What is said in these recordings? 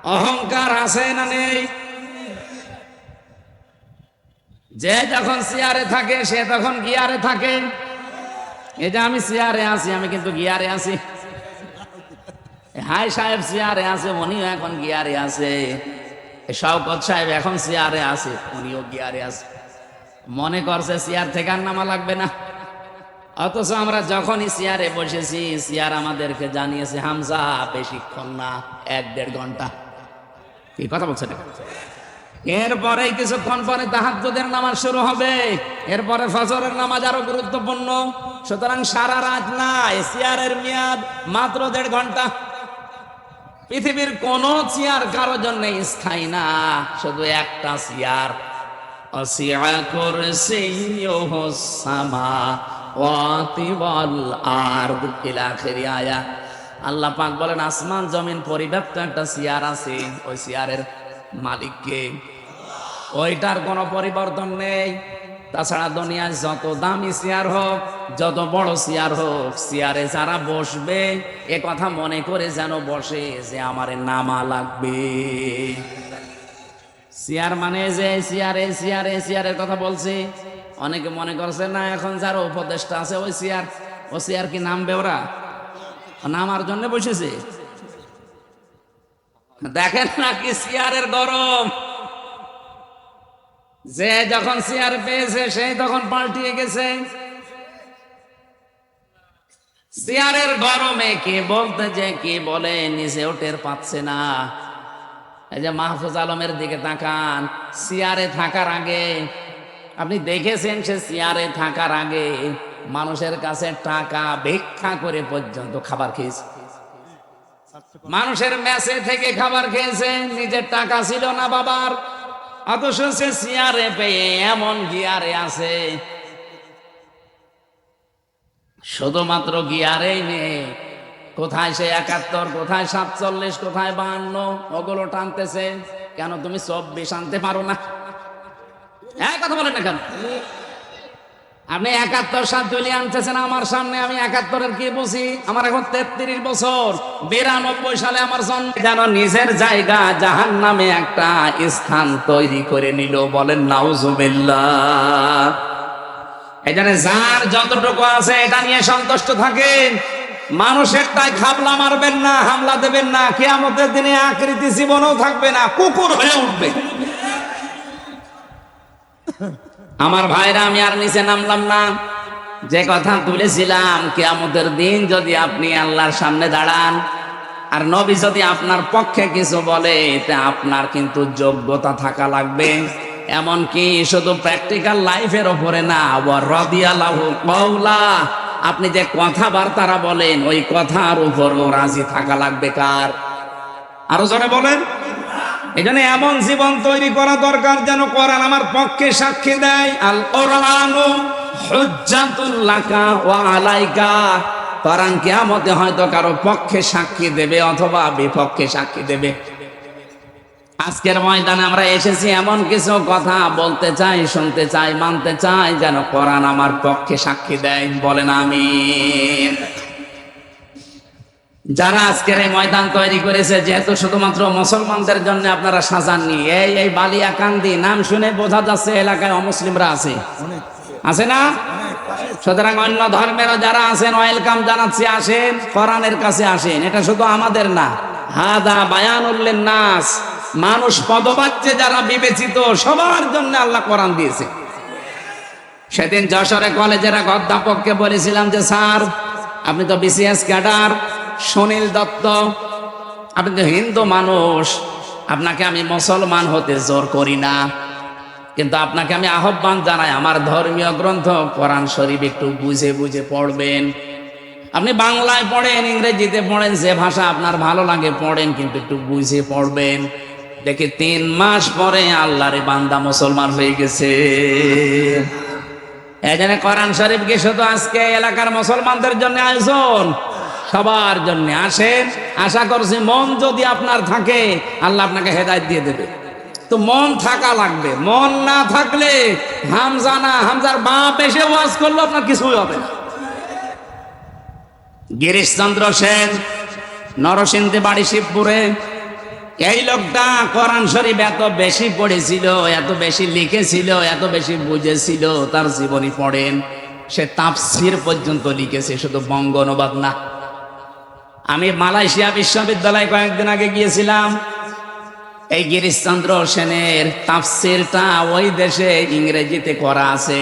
অহংকার আছে না নেই? যে যখন চেয়ারে থাকে সে তখন গিয়ারে থাকে। এই যে আমি চেয়ারে আছি, আমি কিন্তু গিয়ারে আছি। হাই সাহেব চেয়ারে আছে, উনিও এখন গিয়ারে আছে। শওকত সাহেব এখন চেয়ারে আছে, উনিও গিয়ারে আছে। মনে করছে চেয়ার থেকে আর নামা লাগবে না। অথচ আমরা যখনই চেয়ারে বসেছি, চেয়ার আমাদেরকে জানিয়েছে হামজা বেশিক্ষণ না, 1-1.5 ঘন্টা। কি কথা বলছেন? এরপরে কিছুক্ষণ পরে তাহাজ্জুদের নামাজ শুরু হবে, এরপরে ফজরের নামাজ আরো গুরুত্বপূর্ণ। সুতরাং সারা রাত না, চেয়ারের মেয়াদ মাত্র 1.5 ঘন্টা। পৃথিবীর কোন চেয়ার কারোর জন্য স্থায়ী না, শুধু একটা চেয়ার। ওয়াসিআ কুরসিয়ুহুস সামাওয়াতি ওয়াল আরদ ইলা আখিরি আয়াত। আল্লাহ পাক বলেন আসমান জমিন পরিব্যাপ্ত একটা চেয়ার আছে, ওই চেয়ারের মালিক কে? ওইটার কোনো পরিবর্তন নেই। তাছাড়া দুনিয়ায় যত দামি চেয়ার হোক, যত বড় চেয়ার হোক, চেয়ারে যারা বসবে এ কথা মনে করে যেন বসে যে আমারে নামা লাগবে। চেয়ার মানে যে চেয়ারে চেয়ারে চেয়ারের কথা বলছি। অনেকে মনে করছে না এখন যারা উপদেষ্টা আছে ওই চেয়ার, ও চেয়ার কি নামবে? ওরা নামার জন্য বসেছে। দেখেন না কি চেয়ারের গরম। যে যখন চেয়ার পেয়েছে সেই তখন পাল্টিয়ে গেছে। চেয়ারের গরমে কে বলতে যে কি বলে নিজেও টের পাচ্ছে না। এই যে মাহফুজ আলমের দিকে তাকান, চেয়ারে থাকার আগে আপনি দেখেছেন সে চেয়ারে থাকার আগে মানুষের কাছে টাকা ভিক্ষা করে পর্যন্ত খাবার খেয়েছে। মানুষের মেসে থেকে খাবার খেয়েছে, নিজের টাকা ছিল না বাবার। অথচ সে চেয়ারে পেয়ে এমন গিয়ারে আছে, শুধুমাত্র গিয়ারেই নেই। কোথায় সে 71, কোথায় 47, কোথায় 52, ওগুলো টানতেছে। কেন তুমি 24 আনতে পারো না? এক কথা বলেন না কেন? আপনি 71 7 আনতেছেন আমার সামনে, আমি 71-এর কি বুঝি? আমার এখন 33 বছর, 92 সালে আমার জন্ম। যেন নিজের জায়গা জাহান্নামে একটা স্থান তৈরি করে নিল। বলেন নাউজুবিল্লাহ। এই জন্য যার যতটুকু আছে এটা নিয়ে সন্তুষ্ট থাকেন। মানুষের তাই খাবলা মারবেন না, হামলা দেবেন না। কিয়ামতের দিনে আকৃতি জীবনেও থাকবে না, কুকুর হয়ে উঠবে। আমার ভাইরা, আমি আর নিচে নামলাম না। যে কথা তুলেছিলাম, কিয়ামতের দিন যদি আপনি আল্লাহর সামনে দাঁড়ান আর নবী যদি আপনার পক্ষে কিছু বলে, তা আপনার কিন্তু যোগ্যতা থাকা লাগবে। এমনকি শুধু প্র্যাকটিক্যাল লাইফের ওপরে না, ওয়া রাদিয়াল্লাহু কাওলা, আপনি যে কথাবার্তারা বলেন ওই কথার উপরও রাজি থাকা লাগবে। কার? আরো জনে বলেন। এই জন্য এমন জীবন তৈরি করা দরকার যেন কোরআন আমার পক্ষে সাক্ষী দেয়। আল কোরআনু হুজ্জাতুল লাকা ওয়া আলাইকা। কোরআন কিয়ামতে হয়তো কারো পক্ষে সাক্ষী দেবে অথবা বিপক্ষে সাক্ষী দেবে। আজকের ময়দানে আমরা এসেছি এমন কিছু কথা বলতে চাই, শুনতে চাই, মানতে চাই যেন কোরআন আমার পক্ষে সাক্ষী দেয়। বলেন আমিন। যারা আজকের এই ময়দান তৈরি করেছে, যেহেতু শুধুমাত্র মুসলমানদের জন্য আপনারা সাজাননি, এই বালিয়াকান্দি নাম শুনে বোঝা যাচ্ছে এলাকায় অমুসলিমরা আছে, আছে না? সুতরাং অন্য ধর্মেরও যারা আছেন ওয়েলকাম জানাচ্ছি, আসেন, কোরআনের কাছে আসেন। এটা শুধু আমাদের না, হাদা বায়ানুল লিন্নাস, মানুষ পদবাচ্যে যারা বিবেচিত সবার জন্য আল্লাহ কোরআন দিয়েছে। সেদিন যশোরে কলেজের এক অধ্যাপককে বলেছিলাম যে স্যার, আপনি তো বিসিএস ক্যাডার, সুনীল দত্ত, আপনি তো হিন্দু মানুষ, আপনাকে আমি মুসলমান হতে জোর করি না, কিন্তু আপনাকে আমি আহ্বান জানাই আমার ধর্মীয় গ্রন্থ কোরআন শরীফ একটু বুঝে বুঝে পড়বেন। আপনি বাংলায় পড়েন, ইংরেজিতে পড়েন, যে ভাষা আপনার ভালো লাগে পড়েন, কিন্তু একটু বুঝে পড়বেন। দেখে 3 মাস পরে আল্লাহরে বান্দা মুসলমান হয়ে গেছে। এই জন্য কোরআন শরীফ কি শুধু আজকে এলাকার মুসলমানদের জন্য আয়োজন? সবার জন্য আসেন। আশা করছি মন যদি আপনার থাকে আল্লাহ আপনাকে হেদায়েত দিয়ে দেবে। তো মন থাকা লাগবে, মন না থাকলে হামজা না, হামজার বাপ এসে ওয়াজ করলো আপনার কিছুই হবে না। গিরিশচন্দ্র সেন, নরসিংদী বাড়ি, শিবপুরে, এই লোকটা কোরআন শরীফ এত বেশি পড়েছিল, এত বেশি লিখেছিল, এত বেশি বুঝেছিল, তার জীবনী পড়েন, সে তাফসীর পর্যন্ত লিখেছে, শুধু বঙ্গ অনুবাদ না। আমি মালয়েশিয়া বিশ্ববিদ্যালয়ে কয়েকদিন আগে গিয়েছিলাম। এই গিরিশচন্দ্র সেনের তাফসীরটা ওই দেশে ইংরেজিতে করা আছে।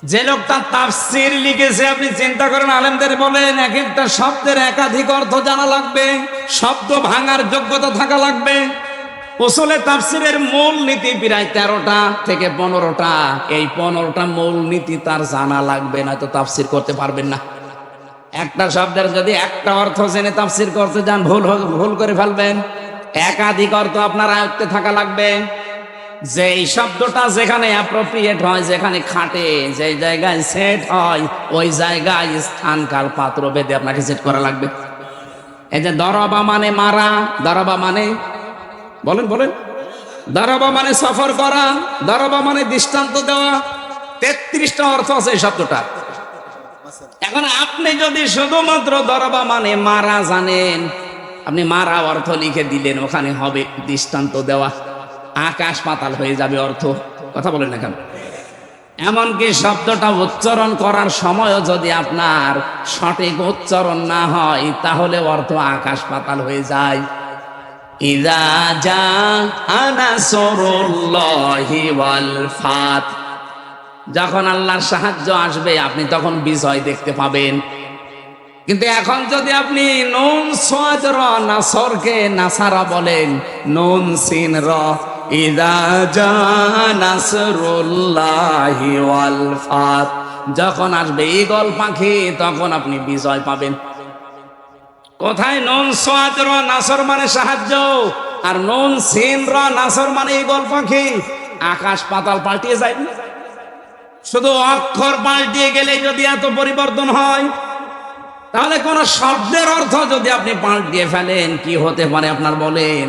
যে লোকটা তাফসীর লিখেছে, আপনি চিন্তা করেন, আলেমদের বলেন এক একটা শব্দের একাধিক অর্থ জানা লাগবে, শব্দ ভাঙার যোগ্যতা থাকা লাগবে। উসুলে তাফসীরের মূল নীতি প্রায় 13টা থেকে 15টা। এই 15টা মূল নীতি তার জানা লাগবে, না তো তাফসীর করতে পারবেন না। একটা শব্দের যদি একটা অর্থ জেনে তাফসীর করতে যান, ভুল করে ফেলবেন। একাধিক অর্থ আপনার আয়ত্তে থাকা লাগবে। যে এই শব্দটা যেখানে অ্যাপ্রোপ্রিয়েট হয়, যেখানে খাটে, যে জায়গায় সেট হয়, ওই জায়গায় স্থান কাল পাত্র ভেদে আপনাকে সেট করা লাগবে। এই যে দরবা মানে মারা, দরবা মানে বলেন বলেন, দরবা মানে সফর করা, দরবা মানে দৃষ্টান্ত দেওয়া। 33টা অর্থ আছে এই শব্দটা। এখন আপনি যদি শুধুমাত্র দরবা মানে মারা জানেন, আপনি মারা অর্থ লিখে দিলেন, ওখানে হবে দৃষ্টান্ত দেওয়া, আকাশ পাতাল হয়ে যাবে অর্থ। কথা বলেন না কেন? এমনকি শব্দটা উচ্চারণ করার সময়ও যদি আপনার সঠিক উচ্চারণ না হয়, তাহলে অর্থ আকাশ পাতাল হয়ে যায়। ইযা জাআ নাসরুল্লাহি ওয়াল ফাত, যখন আল্লাহর সাহায্য আসবে আপনি তখন বিজয় দেখতে পাবেন। কিন্তু এখন যদি আপনি নুন সাদ র নাসরকে নাসারা বলেন, নুন সিন র, ইযা জাআ নাসরুল্লাহি ওয়াল ফাত, যখন আসবে ঈগল পাখি তখন আপনি বিজয় পাবেন। কোথায় নুন সাদ র নাসর মানে সাহায্য, আর নুন সিন র নাসর মানে ঈগল পাখি। আকাশ পাতাল পাল্টিয়ে যায়। শুধু অক্ষর পাল্টিয়ে গেলে যদি এত পরিবর্তন হয়, তাহলে কোন শব্দের অর্থ যদি আপনি পাল্টিয়ে ফেলেন, কি হতে পারে আপনার বলেন?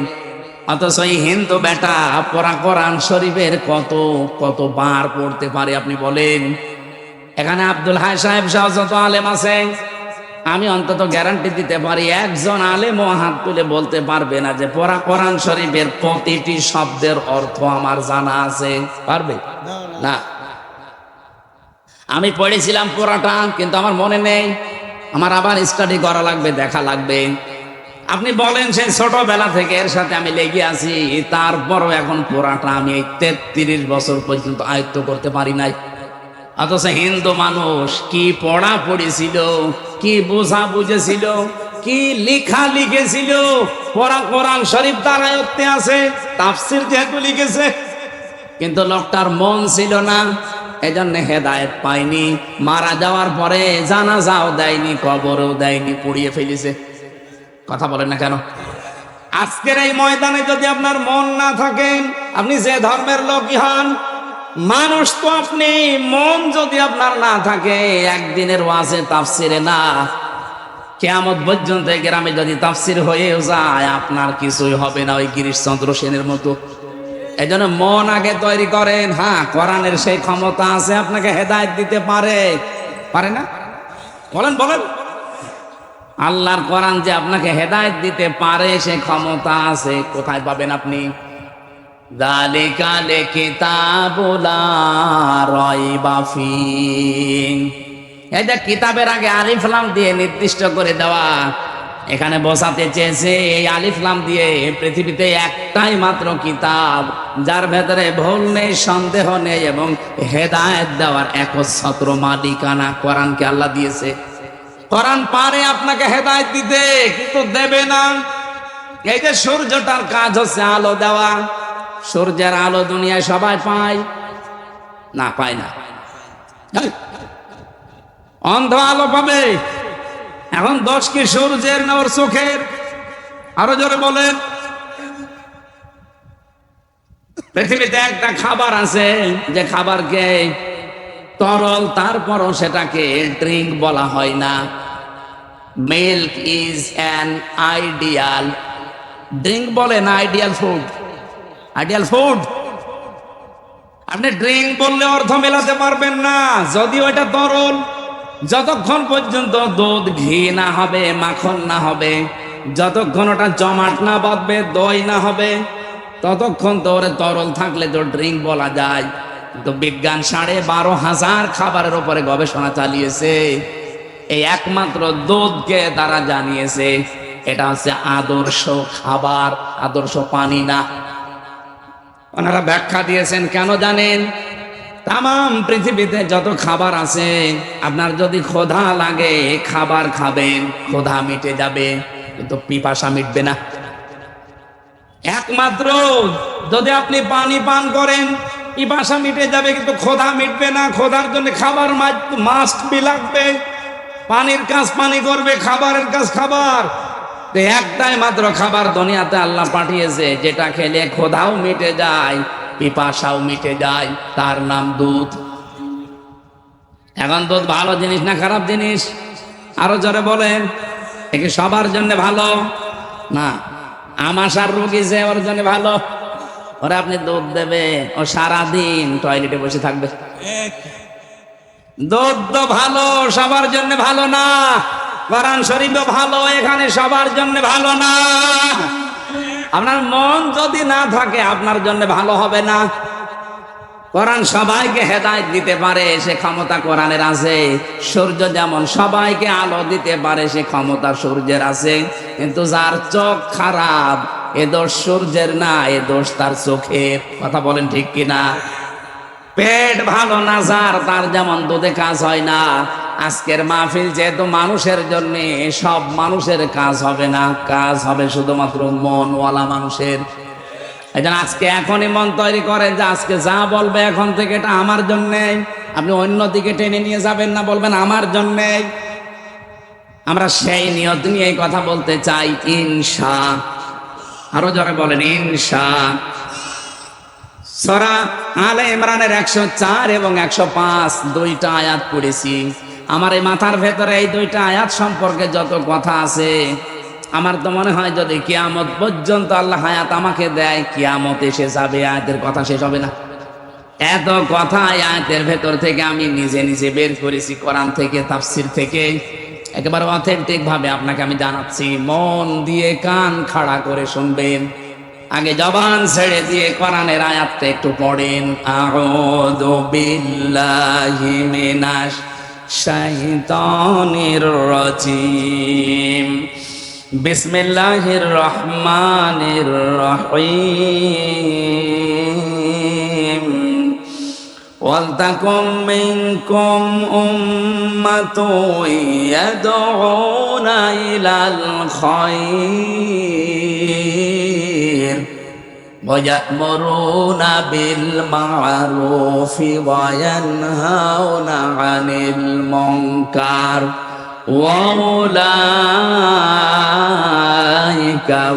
অথচ এই হিন্দু বেটা পড়া কোরআন শরীফের কত বার পড়তে পারে আপনি বলেন? এখানে আব্দুল হাই সাহেব সহ যত আলেম আছে, আমি অন্তত গ্যারান্টি দিতে পারি একজন আলেম ও হাত তুলে বলতে পারবে না যে পড়া কোরআন শরীফের প্রতিটি শব্দের অর্থ আমার জানা আছে। পারবে না। আমি পড়েছিলাম পুরাটা, কিন্তু আমার মনে নেই, আমার আবার স্টাডি করা লাগবে, দেখা লাগবে। আপনি বলেন সেই ছোটবেলা থেকে এর সাথে আমি লেগে আছি, তারপরও এখন পুরাটা আমি এই 33 বছর পর্যন্ত আয়ত্ত করতে পারি নাই। অথচ হিন্দু মানুষ কি পড়া পড়েছিল, কি বোঝা বুঝেছিল, কি লেখা লিখেছিল, পড়া কোরআন শরীফ তার আয়ত্তে আছে, তাফসীর যেহেতু লিখেছে, কিন্তু লোকটার মন ছিল না, এজন্য হেদায়েত পায়নি। মারা যাওয়ার পরে জানাজাও দেয়নি, কবরও দেয়নি, পুড়িয়ে ফেলেছে। কথা বলেন না কেন? আজকের এই ময়দানে যদি আপনার মন না থাকেন, আপনি যে ধর্মের লোকই হন, মানুষ তো আপনি, মন যদি আপনার না থাকে, একদিনের ওয়াজে তাফসিরে না, কিয়ামত পর্যন্ত গ্রামে যদি তাফসির হয়েও যায়, আপনার কিছুই হবে না ওই গিরিশচন্দ্র সেনের মতো। এই জন্য মন আগে তৈরি করেন। হ্যাঁ, কোরআনের সেই ক্ষমতা আছে, আপনাকে হেদায়েত দিতে পারে, পারে না? বলেন বলেন, আল্লাহর কোরআন যে আপনাকে হেদায়েত দিতে পারে, সেই ক্ষমতা আছে। কোথায় পাবেন আপনি? যালিকা কিতাবুল লা রাইবা ফীহ। এই যে কিতাবের আগে আলিফ লাম দিয়ে নির্দিষ্ট করে দেওয়া, এখানে বোঝাতে চেয়েছে এই আলিফ লাম দিয়ে পৃথিবীতে একটাই মাত্র কিতাব, যার ভেতরে ভুল নেই, সন্দেহ নেই, এবং হেদায়েত দেওয়ার একচ্ছত্র মালিকানা কোরআনকে আল্লাহ দিয়েছে। কোরআন পারে আপনাকে হেদায়েত দিতে, কিন্তু দেবে না। এই যে সূর্যটার কাজ হচ্ছে আলো দেওয়া, সূর্যের আলো দুনিয়ায় সবাই পায় না? পায় না। অন্ধ আলো পাবে। এখন দোষ কি সূর্যের না ওর চোখের? আরো জোরে বলেন। পৃথিবীতে একটা খাবার আছে, যে খাবারকে তরল, তারপরও সেটাকে ড্রিঙ্ক বলা হয় না। Milk is an ideal drink, বলে না আইডিয়াল ফুড। আইডিয়াল ফুড আপনি ড্রিঙ্ক বললে অর্থ মেলাতে পারবেন না, যদিও এটা তরল। যতক্ষণ পর্যন্ত দুধ ঘি না হবে, মাখন না হবে, যতক্ষণ ওটা জমাট না বাঁধবে, দই না হবে, ততক্ষণ তো ওরে তরল থাকলে তো ড্রিঙ্ক বলা যায়। তো বিজ্ঞান 12,500 খাবারের উপরে গবেষণা চালিয়েছে, এই একমাত্র দুধকে তারা জানিয়েছে এটা হচ্ছে আদর্শ খাবার, আদর্শ পানি না। ওনারা ব্যাখ্যা দিয়েছেন কেন জানেন? তাম পৃথিবীতে যত খাবার আছে, আপনার যদি ক্ষুধা লাগে খাবার খাবেন, ক্ষুধা মিটে যাবে, কিন্তু পিপাসা মিটবে না। একমাত্র যদি আপনি পানি পান করেন পিপাসা মিটে যাবে, কিন্তু ক্ষুধা মিটবে না। ক্ষুধার জন্য খাবার মাস্ট বি লাগবে। পানির কাজ পানি করবে, খাবারের কাজ খাবার। একটাই মাত্র খাবার দুনিয়াতে আল্লাহ পাঠিয়েছে, যেটা খেলে ক্ষুধাও মিটে যায়, পিপাসাও মিটে যায়, তার নাম দুধ। এখন দুধ ভালো জিনিস না খারাপ জিনিস? আরো জোরে বলেন। একে সবার জন্য ভালো না। আমাশার রোগী যে ওর জন্য ভালো, ওরা আপনি দুধ দেবে, ও সারাদিন টয়লেটে বসে থাকবে। দুধ তো ভালো, সবার জন্য ভালো না। কোরআন শরীফও ভালো, এখানে সবার জন্য ভালো না। আপনার মন যদি না থাকে আপনার জন্য ভালো হবে না। কোরআন সবাইকে হেদায়েত দিতে পারে, সে ক্ষমতা কোরআনের আছে। সূর্য যেমন সবাইকে আলো দিতে পারে, সে ক্ষমতা সূর্যের আছে। কিন্তু যার চোখ খারাপ, এ দোষ সূর্যের না, এ দোষ তার চোখের। কথা বলেন ঠিক কিনা? পেট ভালো না যার, তার যেমন দুধে কাজ হয় না। আজকের মাহফিল যেহেতু মানুষের জন্য, সব মানুষের কাজ হবে না, কাজ হবে শুধুমাত্র মনওয়ালা মানুষের। এই জন্য আজকে এখনই মন তৈরি করেন যে আজকে যা বলবে এখন থেকে এটা আমার জন্যে। আপনি অন্যদিকে টেনে নিয়ে যাবেন না, বলবেন আমার জন্যে। আমরা সেই নিয়ত নিয়ে কথা বলতে চাই, ইনশা। আরো জোরে বলেন ইনশা। সূরা আলে ইমরানের 104 এবং 105 দুইটা আয়াত পড়েছি। আমার এই মাথার ভেতরে এই দুইটা আয়াত সম্পর্কে যত কথা আছে, আমার তো মনে হয় যদি কিয়ামত পর্যন্ত আল্লাহ হায়াত আমাকে দেয়, কিয়ামত এসে যাবে, আয়াতের কথা শেষ হবে না। এত কথা আয়াতের ভেতর থেকে আমি নিজে নিজে বের করেছি, কোরআন থেকে, তাফসির থেকে, একেবারে অথেন্টিক ভাবে আপনাকে আমি জানাচ্ছি। মন দিয়ে কান খাড়া করে শুনবেন। আগে জবান ছেড়ে দিয়ে কোরআনের আয়াতটা একটু পড়েন। আউযু বিল্লাহি মিনাশ শাইতানির রাজিম। বিসমিল্লাহির রহমানির রহিম। ওয়ালতাকুম মিনকুম উম্মাতুন ইয়াদউনা ইলাল খায়র ওয়া ইয়া'মুরুনা বিল মা'রুফি ওয়া ইয়ানহাউনা 'আনিল মুনকার ওয়া উলাইকা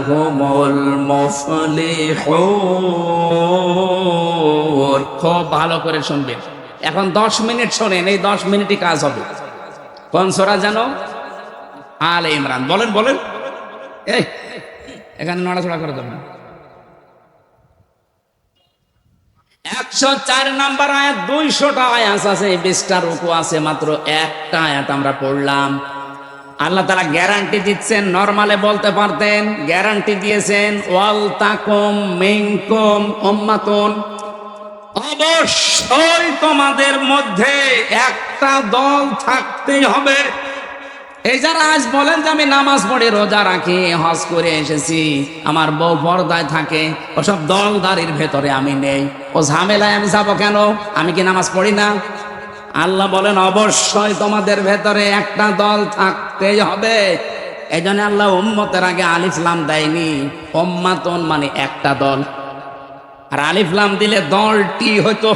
হুমুল মুফলিহুন। খুব ভালো করে শুনবেন। এখন 10 মিনিট শোনেন, এই 10 মিনিটই কাজ হবে। কোন সূরা জানো? আলে ইমরান। বলেন বলেন। এই এখানে নড়াচড়া করে দেবেন। 104 নাম্বার আয়াত, 200টা আয়াত আছে, 20টা রুকু আছে, মাত্র একটা আয়াত আমরা পড়লাম। আল্লাহ তাআলা গ্যারান্টি দিচ্ছেন, নরমালে বলতে পারতেন, গ্যারান্টি দিয়েছেন ওয়াল তাকুম মিনকুম উম্মাতুন, অবশ্যই তোমাদের মধ্যে একটা দল থাকতেই হবে। এই যারা আজ বলেন যে আমি নামাজ পড়ি, রোজা রাখি, হজ করে এসেছি, আমার বউ পর্দায় থাকে, ওসব দলদারির ভেতরে আমি নেই, ও ঝামেলায় আমি যাবো কেন? আমি কি নামাজ পড়ি না? আল্লাহ বলেন অবশ্যই তোমাদের ভেতরে একটা দল থাকতেই হবে। এই জন্য আল্লাহ উম্মতের আগে আলিফ লাম দেয়নি, উম্মাতুন মানে একটা দল, আর আলিফ লাম দিলে দলটি হতো।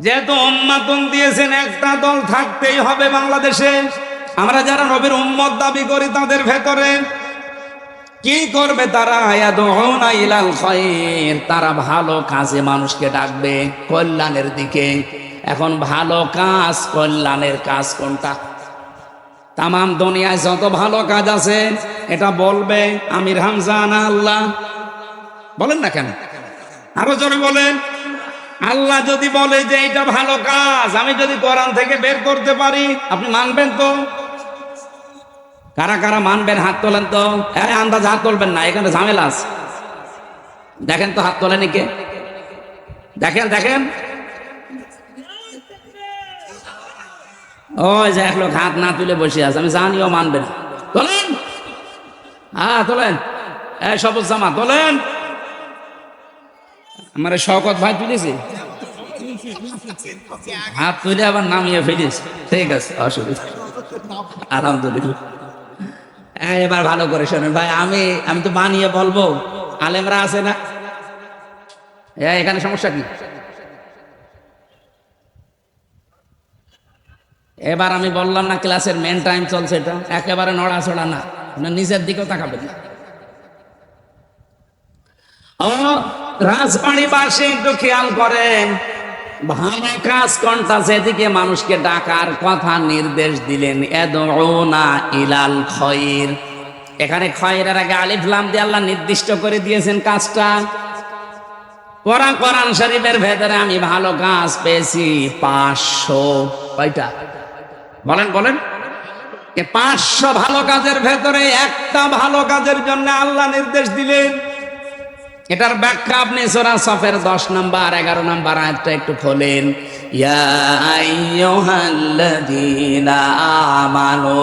যেহেতু উম্মাতুন দিয়েছেন, একটা দল থাকতেই হবে বাংলাদেশে। আমরা যারা নবীর উম্মত দাবি করি, তাদের ভেতরে কি করবে তারা? ইয়াদউনা ইলাল খায়র, তারা ভালো কাজে মানুষকে ডাকবে, কল্যাণের দিকে। এখন ভালো কাজ, কল্যাণের কাজ কোনটা? তাম দুনিয়ায় যত ভালো কাজ আছে এটা বলবে আমির হামজা না আল্লাহ? বলেন না কেন? আরো জোরে বলেন। আল্লাহ যদি বলে যে এটা ভালো কাজ, আমি যদি কোরআন থেকে বের করতে পারি, আপনি মানবেন তো? কারা কারা মানবেন হাত তোলেন তো। আন্দাজ হাত তুলবেন না, এখানে ঝামেলা আছে। দেখেন তো হাত তোলেনি কে, দেখেন দেখেন। ওই যে এক লোক হাত না তুলে বসে আছে, আমি জানিও মানবেন। তোলেন, হ্যাঁ তোলেন। সবুজ জামা তোলেন। আমার শওকত ভাই তুলেছে হাত তুলে আবার নামিয়ে ফেলিস। ঠিক আছে, অসুবিধা, আলহামদুলিল্লাহ। এবার ভালো করে শোনেন ভাই, আমি তো বানিয়ে বলবো, আলেমরা আছে না, এখানে সমস্যা কি? এবার আমি বললাম না ক্লাসের মেন টাইম চলছে, এটা একেবারে নড়াচড়া না, নিজের দিকেও তাকাবেন না। ও রাজবাড়িবাসী একটু খেয়াল করেন, ভালো কাজ কোনটা যেদিকে মানুষকে ডাকার কথা নির্দেশ দিলেন, এদউনা ইলাল খৈর। এখানে খয়রের আগে আলিফ লাম দিয়ে আল্লাহ নির্দিষ্ট করে দিয়েছেন কাজটা। কোরআন শরীফের ভেতরে আমি ভালো কাজ পেয়েছি 500। কয়টা বলেন বলেন? 500 ভালো কাজের ভেতরে একটা ভালো কাজের জন্য আল্লাহ নির্দেশ দিলেন। এটার ব্যাখ্যা আপনি সূরা সফের 10 নম্বর 11 নম্বর আয়াতটা একটু খোলেন। ইয়া আইয়ুহাল্লাযীনা আমানু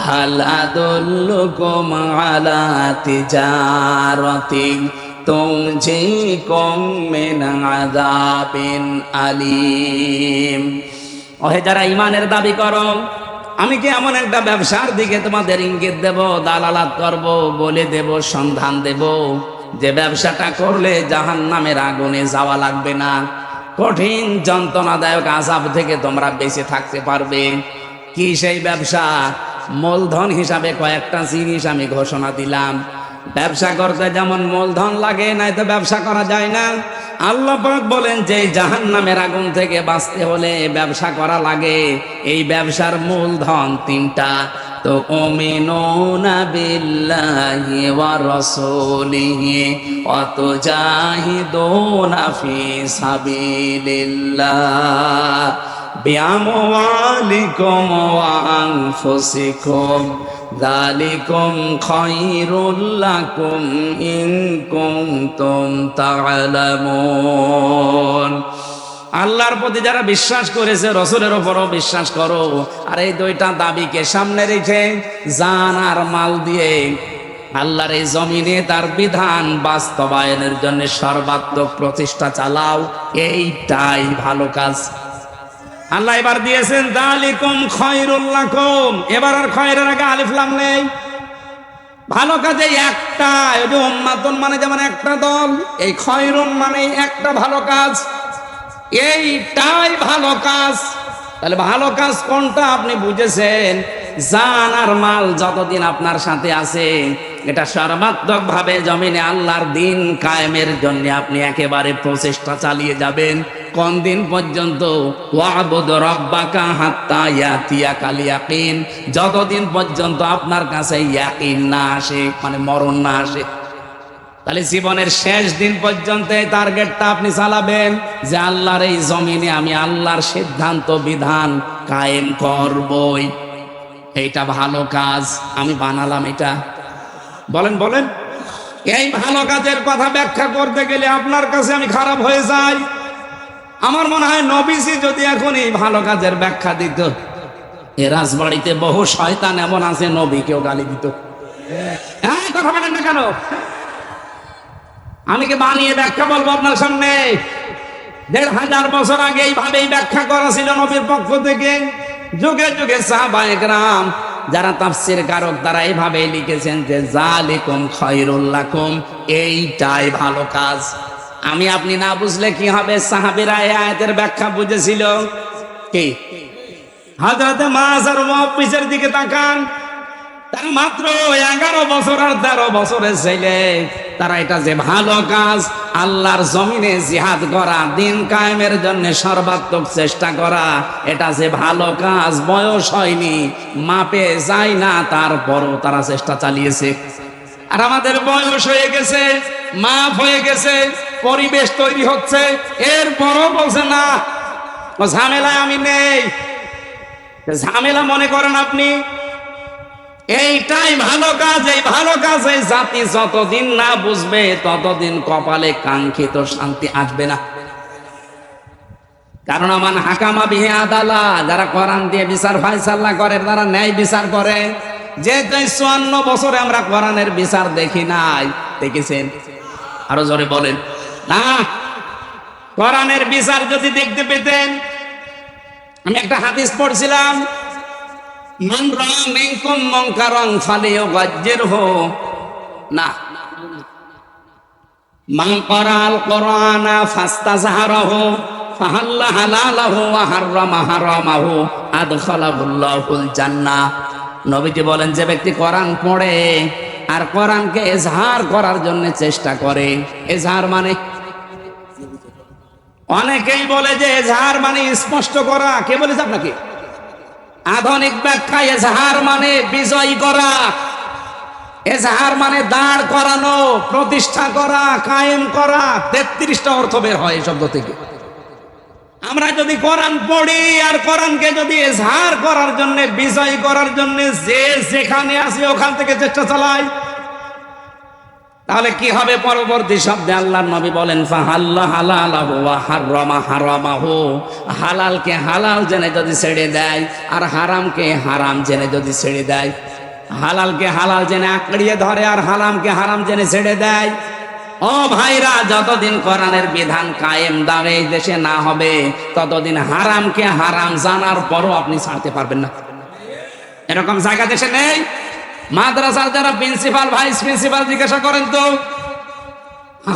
হাল আদুল্লুকুম আলা তিজারাতিন তুনজিকুম মিন আযাবিন আলীম। ওহে যারা ঈমানের দাবি করো, আমি কি এমন একটা ব্যবসার দিকে তোমাদের ইঙ্গিত দেব, দালালাত করব, বলে দেব, সন্ধান দেব, যে ব্যবসাটা করলে জাহান্নামের আগুনে যাওয়া লাগবে না, কঠিন যন্ত্রণাদায়ক আযাব থেকে তোমরা বেঁচে থাকতে পারবে। কি সেই ব্যবসা? মূলধন হিসাবে কয়েকটা জিনিস আমি ঘোষণা দিলাম। ব্যবসা করতে যেমন মূলধন লাগে, নাই তো ব্যবসা করা যায় না। আল্লাহ পাক বলেন যে জাহান্নামের আগুন থেকে বাঁচতে হলে ব্যবসা করা লাগে। এই ব্যবসার মূলধন 3টা। তো উমিনুনা বিল্লাহি ওয়া রাসূলিহি ওয়া তুজাহিদুনা ফি সাবিলিল্লাহ বিআমওয়ালিকুম ওয়া আনফুসিকুম যালিকুম খায়রুল লাকুম ইন কুনতুম তা'লামুন। আল্লাহর প্রতি যারা বিশ্বাস করেছে, রসুলের উপরও বিশ্বাস করো। আর এই 2টা দাবিকে সামনে রেখে জান আর মাল দিয়ে আল্লাহর এই জমিনে তার বিধান বাস্তবায়নের জন্য সর্বাত্মক প্রচেষ্টা চালাও। এইটাই ভালো কাজ। আল্লাহ এবার দিয়েছেন যালিকুম খায়রুল লাকুম। এবার আর খয়রের আগে আলিফ লাম নেই। ভালো কাজে একটা, ওই যে উম্মাতুন মানে যেমন একটা দল, এই খয়রুন মানে একটা ভালো কাজ। এইটাই ভালো কাজ। তাহলে ভালো কাজ কোনটা আপনি বুঝেছেন। জান আর মাল যতদিন আপনার সাথে আছে, এটা সর্বাত্মক ভাবে জমিনে আল্লাহর দিন কায়েমের জন্য আপনি একেবারে প্রচেষ্টা চালিয়ে যাবেন। কোন দিন পর্যন্ত? ওয়াবুদ রাব্বাকা হাত্তা ইয়াতিয়াকাল ইয়াকিন। যতদিন পর্যন্ত আপনার কাছে ইয়াকিন না আসে, মানে মরণ না আসে। তাহলে জীবনের শেষ দিন পর্যন্ত এই টার্গেটটা আপনি চালাবেন যে আল্লাহর এই জমিনে আমি আল্লাহর সিদ্ধান্ত বিধান কায়েম করবই। এইটা ভালো কাজ, আমি বানালাম এটা। বলেন বলেন, এই ভালো কাজের কথা ব্যাখ্যা করতে গেলে আপনার কাছে আমি খারাপ হয়ে যাই। আমার মনে হয় নবীজি যদি এখন এই ভালো কাজের ব্যাখ্যা দিত, এ রাজবাড়িতে বহু শয়তান এমন আছে নবীকেও গালি দিত। কথা বলেন না কেন? আমি কি বানিয়ে ব্যাখ্যা বলবো আপনার সামনে? 1500 বছর আগে এইভাবেই ব্যাখ্যা করা ছিল নবীর পক্ষ থেকে। যুগে যুগে সাহাবায়ে কেরাম যারা তাফসীর কারক, তারা এইভাবেই লিখেছেন যে যালিকুম খায়রুল লাকুম, এইটাই ভালো কাজ। আমি আপনি না বুঝলে কি হবে? সাহাবীরা এই আয়াতের ব্যাখ্যা বুঝেছিল কি? হযরত মুআয আর মুহাব্বিসের দিকে তাকান, তারা মাত্র 11 বছর আর 13 বছরের ছেলে। তারা এটা যে ভালো কাজ, আল্লাহর জমিনে জিহাদ করা, দিন কায়েমের জন্য সর্বাত্মক চেষ্টা করা, এটা যে ভালো কাজ, বয়স হয়নি, মাপে যায় না, তারপরও তারা চেষ্টা চালিয়েছে। আর আমাদের বয়স হয়ে গেছে, মাপ হয়ে গেছে, পরিবেশ তৈরি হচ্ছে, এরপরও বলছে না, ও ঝামেলায় আমি নেই। ঝামেলা মনে করেন আপনি এইটাই ভালো কাজ। এই ভালো কাজে জাতি যতদিন না বুঝবে ততদিন কপালে কাঙ্ক্ষিত শান্তি আসবে না। কারণ আমার হাকামা বিহে আদালা, যারা কোরআন দিয়ে বিচার ফায়সালা করে, তারা ন্যায় বিচার করে। যে 54 বছরে আমরা কোরআনের বিচার দেখি নাই, দেখেছেন? আরো জোরে বলেন না। কোরআনের বিচার যদি দেখতে পেতেন, আমি একটা হাদিস পড়ছিলাম, মান রাআ মিনকুম মুনকারান ফালিয়ুগাজ্জিরহু, না, মান ক্বারাআল কুরআনা ফাস্তাযহারাহু ফাহাল্লা হালালাহু ওয়া হাররামা হারামাহু আদখালাহুল্লাহুল জান্নাহ। নবীজি বলেন, যে ব্যক্তি কোরআন পড়ে আর কোরআনকে ইজহার করার জন্য চেষ্টা করে। ইজহার মানে, অনেকেই বলে যে ইজহার মানে স্পষ্ট করা। কে বলেছে আপনাকে? আধুনিক ব্যাখ্যা এজাহার মানে বিজয় করা, এজাহার মানে দাঁড় করানো, প্রতিষ্ঠা করা, কায়েম করা। 33টা অর্থ বের হয় এই শব্দ থেকে। আমরা যদি কোরআন পড়ি আর কোরআনকে যদি এজাহার করার জন্য, বিজয় করার জন্য যে যেখানে আছে ওখান থেকে চেষ্টা চালাই, তাহলে কি হবে? পরবর্তী শব্দে আল্লাহর নবী বলেন, ফাহাল্লা হালালাহু ওয়া হাররামা হারামাহু, হালালকে হালাল জেনে যদি ছেড়ে দেয় আর হারামকে হারাম জেনে যদি ছেড়ে দেয়, হালালকে হালাল জেনে আঁকড়িয়ে ধরে আর হারামকে হারাম জেনে ছেড়ে দেয়। ও ভাইরা, যতদিন কোরআনের বিধান কায়েম দাঁড়ে এই দেশে না হবে, ততদিন হারামকে হারাম জানার পরও আপনি ছাড়তে পারবেন না। এরকম জায়গা দেশে নেই? মাদ্রাসার যারা প্রিন্সিপাল, ভাইস প্রিন্সিপাল, জিজ্ঞাসা করেন তো,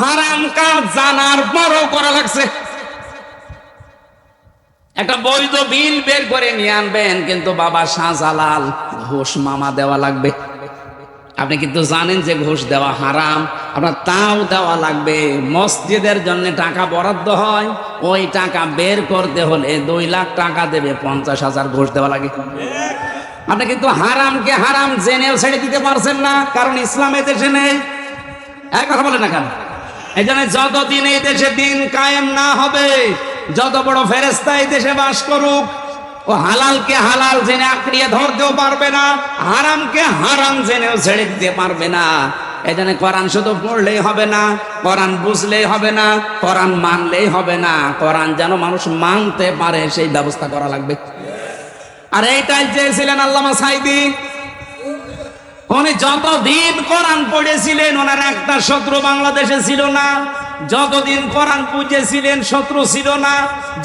হারাম কাজ জানার পরও করা লাগছে। একটা বৈধ বিল বের করে নিয়ে আনবেন, কিন্তু বাবা শাহজালাল ঘুষ মামা দেওয়া লাগবে। আপনি কিন্তু জানেন যে ঘুষ দেওয়া হারাম, আপনার তাও দেওয়া লাগবে। মসজিদের জন্য টাকা বরাদ্দ হয়, ওই টাকা বের করতে হলে 2 লাখ টাকা দেবে, 50,000 ঘুষ দেওয়া লাগে। আপনি কিন্তু হারামকে হারাম জেনেও ছেড়ে দিতে পারছেন না, কারণ ইসলাম এই দেশে নেই। এক কথা বলেন না কেন? এই জন্য যতদিন এই দেশে দিন কায়েম না হবে, যত বড় ফেরেশতা এই দেশে বাস করুক, ও হালালকে হালাল জেনে আঁকড়িয়ে ধরতেও পারবে না, হারামকে হারাম জেনেও ছেড়ে দিতে পারবে না। এই জন্য কোরআন শুধু পড়লেই হবে না, কোরআন বুঝলেই হবে না, কোরআন মানলেই হবে না, কোরআন যেন মানুষ মানতে পারে সেই ব্যবস্থা করা লাগবে। আর এইটাই চেয়েছিলেন আল্লামা সাঈদী। উনি যতদিন কোরআন পড়েছিলেন, ওনার একটা শত্রু বাংলাদেশে ছিল না। যতদিন কোরআন বুঝেছিলেন, শত্রু ছিল না।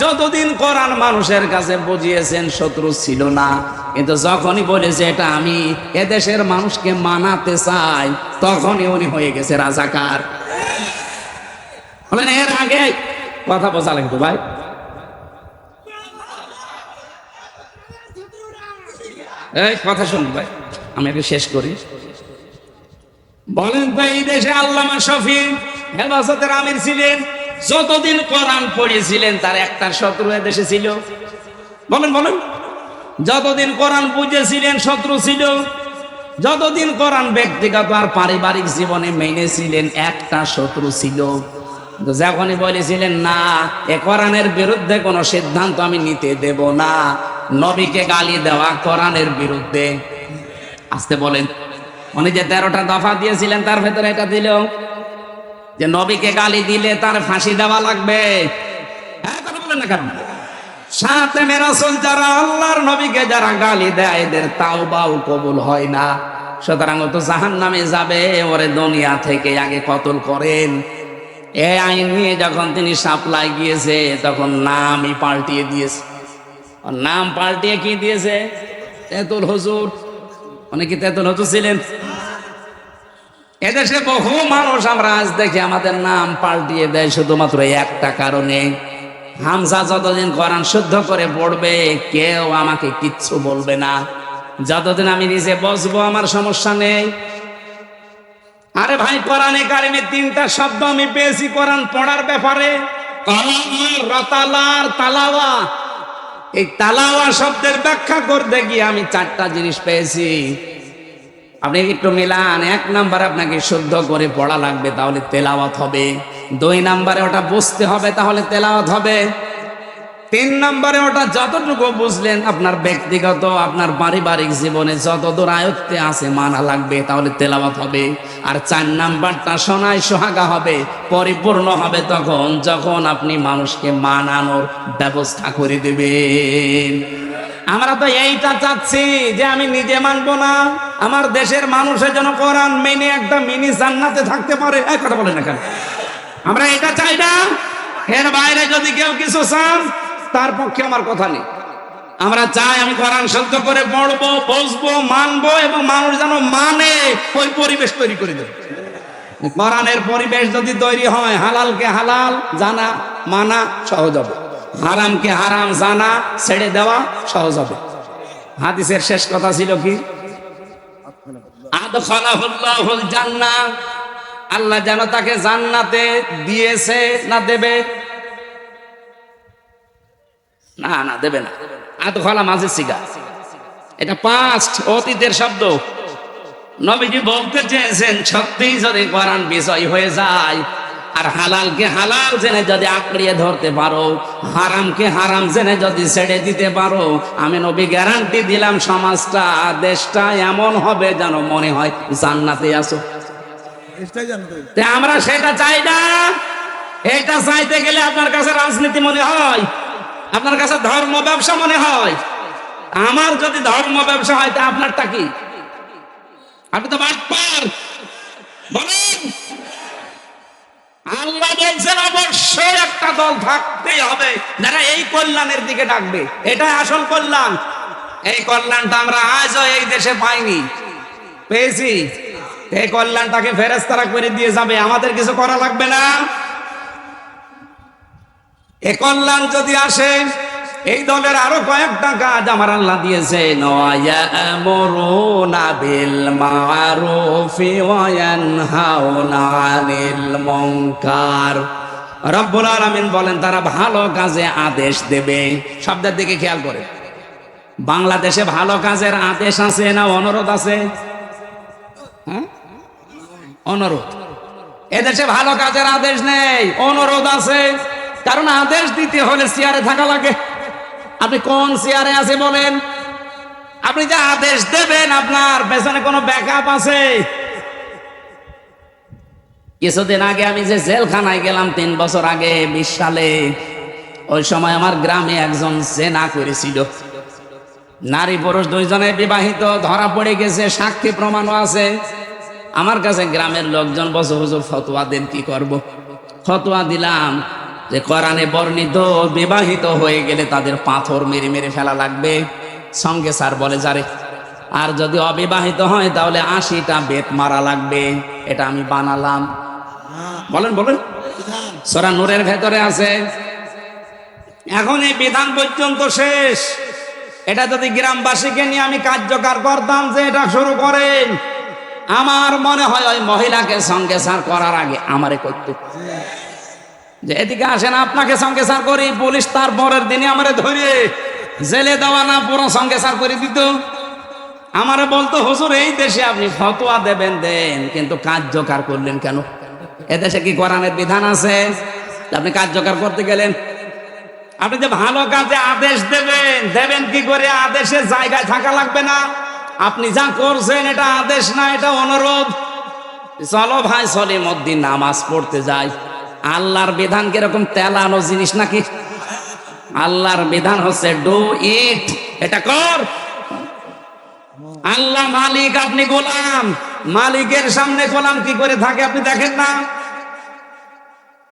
যতদিন কোরআন মানুষের কাছে বুঝিয়েছেন, শত্রু ছিল না। কিন্তু যখনই বলেছে এটা আমি এদেশের মানুষকে মানাতে চাই, তখনই উনি হয়ে গেছে রাজাকার। বলেন, এর আগে কথা বোঝা লাগতো ভাই। এই কথা শুনুন ভাই, আমি একটু শেষ করি। বলেন তো, এই দেশে আল্লামা শফি হেফাজতের আমির ছিলেন, যতদিন কোরআন পড়েছিলেন তার একটা শত্রু দেশে ছিল? বলেন বলেন। যতদিন কোরআন বুঝেছিলেন, শত্রু ছিল। যতদিন কোরআন ব্যক্তিগত আর পারিবারিক জীবনে মেনেছিলেন, একটা শত্রু ছিল। যখনই বলেছিলেন না, এ কোরআনের বিরুদ্ধে কোনো সিদ্ধান্ত আমি নিতে দেব না, নবীকে গালি দেওয়া কোরআনের বিরুদ্ধে। আসতে বলেন। উনি যে 13টা দফা দিয়েছিলেন, তার ভেতরে এটা দিল যে নবীকে গালি দিলে তার ফাঁসি দেওয়া লাগবে। হ্যাঁ, কথা বলেন না কেন? সাথে রাসূল যারা আল্লাহর নবীকে যারা গালি দেয়, এদের তাওবাও কবুল হয় না। সুতরাং ও তো জাহান্নামে যাবে, ওরে দুনিয়া থেকে আগে কতল করেন। এই আইন নিয়ে যখন তিনি সাপ্লাই গিয়েছে, তখন নামই পাল্টিয়ে দিয়েছে। নাম পাল্টিয়ে কি দিয়েছে? তেতুল হুজুর। অনেকে তেতুল হুজুর ছিলেন। এদেশে বহু মানুষ আমরা আজ দেখি আমাদের নাম পাল্টিয়ে দেয় শুধুমাত্র একটা কারণে, হামজা যতদিন কোরআন শুদ্ধ করে পড়বে, কেউ আমাকে কিচ্ছু বলবে না। যতদিন আমি নিজে বসবো, আমার সমস্যা নেই। আরে ভাই, কোরআনে কারিমে 3টা শব্দ আমি পেয়েছি কোরআন পড়ার ব্যাপারে, রাতালার তালাওয়া। এই তালাওয়া শব্দের ব্যাখ্যা করতে গিয়ে আমি 4টা জিনিস পেয়েছি। আপনি একটু মিলান। 1 নম্বরে আপনাকে শুদ্ধ করে পড়া লাগবে, তাহলে তেলাওয়াত হবে। 2 নম্বরে ওটা বুঝতে হবে, তাহলে তেলাওয়াত হবে। তিন নম্বরে ওটা যতটুকু বুঝলেন আপনার ব্যক্তিগত আপনার পারিবারিক জীবনে যতদূর আয়ত্তে আছে মানা লাগবে, তাহলে তেলাওয়াত হবে। আর 4 নাম্বারটা শোনায় সোহাগা হবে, পরিপূর্ণ হবে তখন যখন আপনি মানুষকে মানানোর ব্যবস্থা করে দেবেন। আমরা তো এইটা চাচ্ছি যে আমি নিজে মানবো না, আমার দেশের মানুষের জন্য কোরআন মেনে একটা মিনি জান্নাতে থাকতে পারে। এক কথা বলেন না কেন? আমরা এটা চাই না। এর বাইরে যদি কেউ কিছু চান তার পক্ষে আমার কথা নেই। আমরা চাই আমি কোরআন শুদ্ধ করে পড়বো, বুঝবো, মানবো এবং মানুষ যেন মানে ওই পরিবেশ তৈরি করে দেবে। কোরআনের পরিবেশ যদি তৈরি হয়, হালালকে হালাল জানা মানা সহজ হবে, হারামকে হারাম জানা ছেড়ে দেওয়া সহজ হবে। হাদিসের শেষ কথা ছিল কি? আদখালাহুল্লাহুল জান্নাহ, আল্লাহ যেন তাকে জান্নাতে দিয়েছে না দেবে? না না, দেবে না। আদখালা মাঝে সিগা, এটা পাস্ট অতীতের শব্দ। নবীজি বলতে চেয়েছেন সত্যিই যদি কোরআন বিষয় হয়ে যায় আর হালালকে হালাল জেনে যদি আঁকড়িয়ে ধরতে পারো, হারামকে হারাম জেনে যদি ছেড়ে দিতে পারো, আমি নবী গ্যারান্টি দিলাম সমাজটা দেশটা এমন হবে যেন মনে হয় জান্নাতে আসো। আমরা সেটা চাই না। এটা চাইতে গেলে আপনার কাছে রাজনীতি মনে হয়, আপনার কাছে ধর্ম ব্যবসা মনে হয়। আমার যদি ধর্ম ব্যবসা হয় তা আপনারটা কি? আপনি তো বাটপার। বলেন, আল্লাহ বলছেন অবশ্যই একটা দল থাকতেই হবে যারা এই কল্যাণের দিকে ডাকবে। এটাই আসল কল্যাণ। এই কল্যাণটা আমরা আজও এই দেশে পাইনি, পেয়েছি। এই কল্যাণটাকে ফেরেশতারা করে দিয়ে যাবে, আমাদের কিছু করা লাগবে না। এই কল্যাণ যদি আসে, এই দলের আরো কয়েকটা কাজ আমার আল্লাহ দিয়েছেন। ওয়ায়ামুরুনা বিল মারুফি ওয়া ইয়ানহাউনা আনিল মুনকার। রব্বুল আলামিন বলেন তারা ভালো কাজে আদেশ দেবে। শব্দের দিকে খেয়াল করে, বাংলাদেশে ভালো কাজের আদেশ আছে না অনুরোধ আছে? হ্যাঁ, অনুরোধ। এদেশে ভালো কাজের আদেশ নেই, অনুরোধ আছে। কারণ আদেশ দিতে হলে চেয়ারে থাকা লাগে। আপনি কোন চেয়ারে আছে বলেন? আপনি যে আদেশ দেবেন আপনার পেছনে কোনো ব্যাকআপ আছে? কিছুদিন আগে আমি যে জেলখানায় গেলাম 3 বছর আগে 20 সালে, ওই সময় আমার গ্রামে একজন জেনা করেছিল। নারী পুরুষ দুইজনে বিবাহিত, ধরা পড়ে গেছে, সাক্ষী প্রমাণও আছে। আমার কাছে গ্রামের লোকজন বসে হুজুর ফতোয়া দেন, কি করব? ফতোয়া দিলাম যে কোরআনে বর্ণিত বিবাহিত হয়ে গেলে তাদের পাথর মেরে মেরে ফেলা লাগবে, সঙ্গে স্যার বলে যারে। আর যদি অবিবাহিত হয় তাহলে 80টা বেত মারা লাগবে। এটা আমি বানালাম। বলেন বলেন, সূরা নূরের ভেতরে আছে। এখন এই বিধান পর্যন্ত শেষ। এটা যদি গ্রামবাসীকে নিয়ে আমি কার্যকর করতাম যে এটা শুরু করেন, আমার মনে হয় ওই মহিলাকে সঙ্গে স্যার করার আগে আমারে করতে, যে এদিকে আসেন আপনাকে সঙ্গে সার করি, পুলিশ তার পরের দিনে আমারে ধরে জেলে দেওয়া না পুরো সঙ্গে সার করে দিত। আমারে বলতো হুজুর এই দেশে আপনি ফতোয়া দেবেন দেন, কিন্তু কার্যকর করলেন কেন? এদেশে কি কোরআনের বিধান আছে আপনি কার্যকর করতে গেলেন? আপনি যে ভালো কাজে আদেশ দেবেন, দেবেন কি করে? আদেশের জায়গায় থাকা লাগবে না। আপনি যা করছেন এটা আদেশ না, এটা অনুরোধ। চলো ভাই সলিমউদ্দিন নামাজ পড়তে যাই। আল্লাহর বিধান কিরকম তেলানো জিনিস নাকি? আল্লাহর বিধান হচ্ছে ডু ইট, এটা কর। আল্লাহ মালিক, আপনি গোলাম। মালিকের সামনে গোলাম কি করে থাকে আপনি দেখেন না?